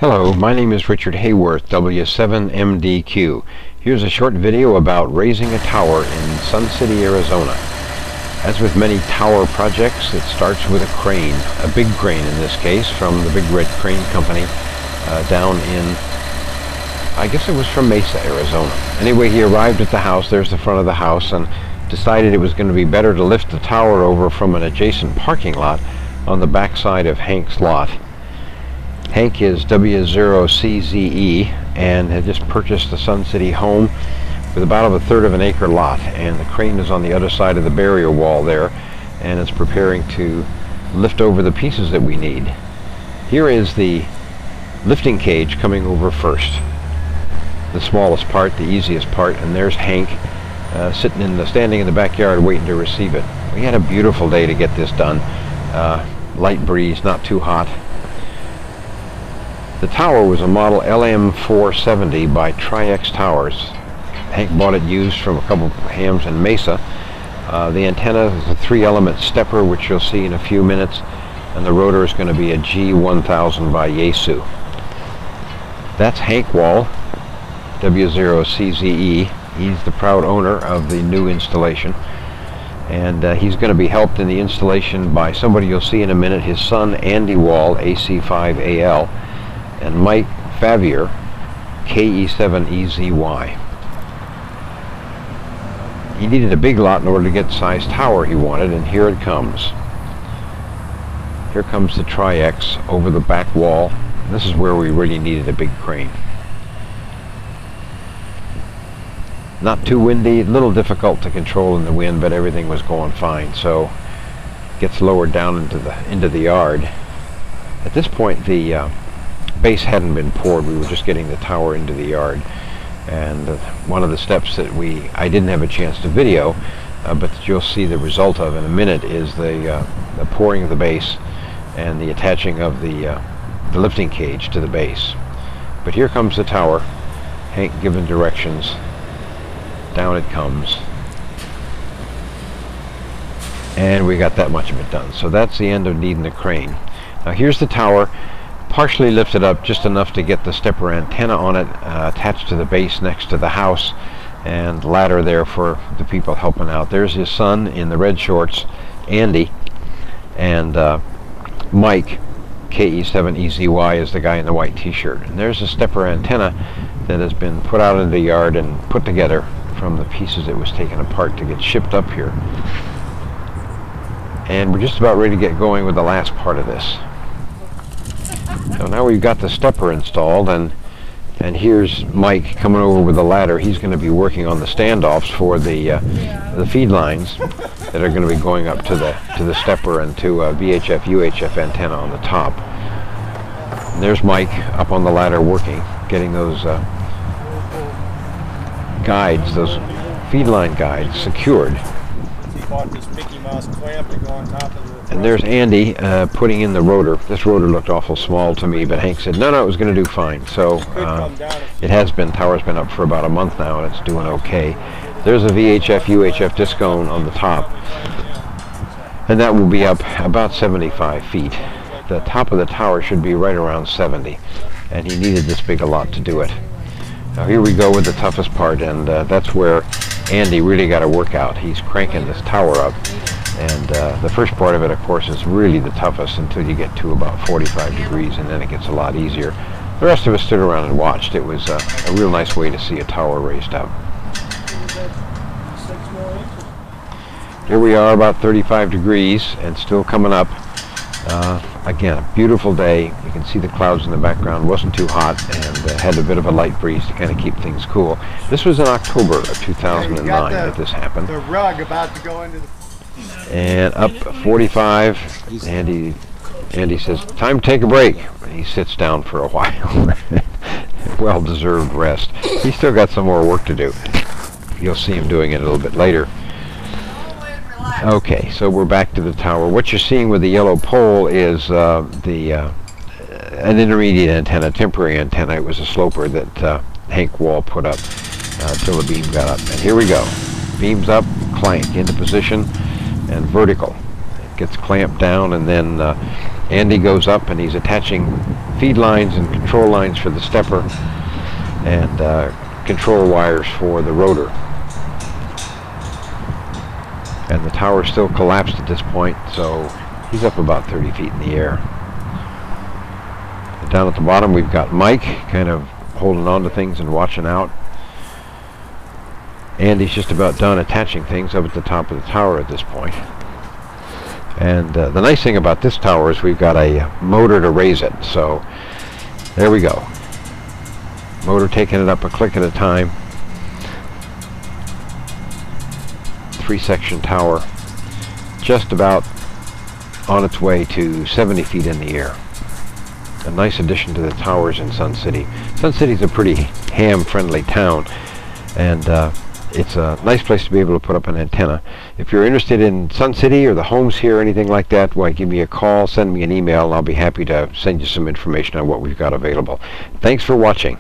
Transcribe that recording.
Hello, my name is Richard Hayworth, W7MDQ. Here's a short video about raising a tower in Sun City, Arizona. As with many tower projects, it starts with a crane, a big crane in this case, from the Big Red Crane Company down in, I guess it was from Mesa, Arizona. Anyway, he arrived at the house, there's the front of the house, and decided it was going to be better to lift the tower over from an adjacent parking lot on the backside of Hank's lot. Hank is W0CZE and had just purchased the Sun City home with about a third of an acre lot, and the crane is on the other side of the barrier wall there, and it's preparing to lift over the pieces that we need. Here is the lifting cage coming over first, the smallest part, the easiest part, and there's Hank standing in the backyard waiting to receive it. We had a beautiful day to get this done. Light breeze, not too hot. The tower was a model LM470 by Tri-X Towers. Hank bought it used from a couple of hams in Mesa. The antenna is a 3-element stepper, which you'll see in a few minutes, and the rotor is going to be a G1000 by Yaesu. That's Hank Wall, W0CZE. He's the proud owner of the new installation, and he's going to be helped in the installation by somebody you'll see in a minute, his son Andy Wall, AC5AL, and Mike Favier, KE7EZY. He needed a big lot in order to get the size tower he wanted, and here it comes. Here comes the Tri-X over the back wall. This is where we really needed a big crane. Not too windy, a little difficult to control in the wind, but everything was going fine, so it gets lowered down into the yard. At this point, the base hadn't been poured. We were just getting the tower into the yard, and one of the steps that I didn't have a chance to video, but that you'll see the result of in a minute, is the pouring of the base and the attaching of the lifting cage to the base. But here comes the tower. Hank giving directions. Down it comes, and we got that much of it done. So that's the end of needing the crane. Now here's the tower, partially lifted up just enough to get the stepper antenna on it, attached to the base next to the house, and ladder there for the people helping out. There's his son in the red shorts, Andy, and Mike, KE7EZY, is the guy in the white t-shirt. And there's a stepper antenna that has been put out in the yard and put together from the pieces it was taken apart to get shipped up here. And we're just about ready to get going with the last part of this. So now we've got the stepper installed, and here's Mike coming over with the ladder. He's going to be working on the standoffs for the feed lines that are going to be going up to the stepper and to a VHF UHF antenna on the top. And there's Mike up on the ladder working, getting those guides, those feed line guides, secured. He bought this Mickey Mouse clamp to go on top of the... And there's Andy putting in the rotor. This rotor looked awful small to me, but Hank said no, it was going to do fine. So it has been. Tower's been up for about a month now, and it's doing okay. There's a VHF UHF discone on the top, and that will be up about 75 feet. The top of the tower should be right around 70, and he needed this big a lot to do it. Now here we go with the toughest part, and that's where Andy really got to work out. He's cranking this tower up, and the first part of it, of course, is really the toughest until you get to about 45 degrees, and then it gets a lot easier. The rest of us stood around and watched. It was a real nice way to see a tower raised up. Here we are, about 35 degrees, and still coming up. Again, a beautiful day. You can see the clouds in the background. Wasn't too hot, and had a bit of a light breeze to kind of keep things cool. This was in October of 2009 that this happened. The rug about to go into the... And up 45, Andy says, time to take a break. He sits down for a while. Well-deserved rest. He's still got some more work to do. You'll see him doing it a little bit later. Okay, so we're back to the tower. What you're seeing with the yellow pole is an intermediate antenna, temporary antenna. It was a sloper that Hank Wall put up till the beam got up. And here we go. Beams up, clank into position, and vertical. It gets clamped down, and then Andy goes up and he's attaching feed lines and control lines for the stepper, and control wires for the rotor. And the tower's still collapsed at this point, so he's up about 30 feet in the air. And down at the bottom we've got Mike kind of holding on to things and watching out. Andy's just about done attaching things up at the top of the tower at this point. And the nice thing about this tower is we've got a motor to raise it. So there we go. Motor taking it up a click at a time. 3-section tower, just about on its way to 70 feet in the air. A nice addition to the towers in Sun City. Sun City's a pretty ham-friendly town, and it's a nice place to be able to put up an antenna. If you're interested in Sun City or the homes here or anything like that, why, give me a call, send me an email, and I'll be happy to send you some information on what we've got available. Thanks for watching.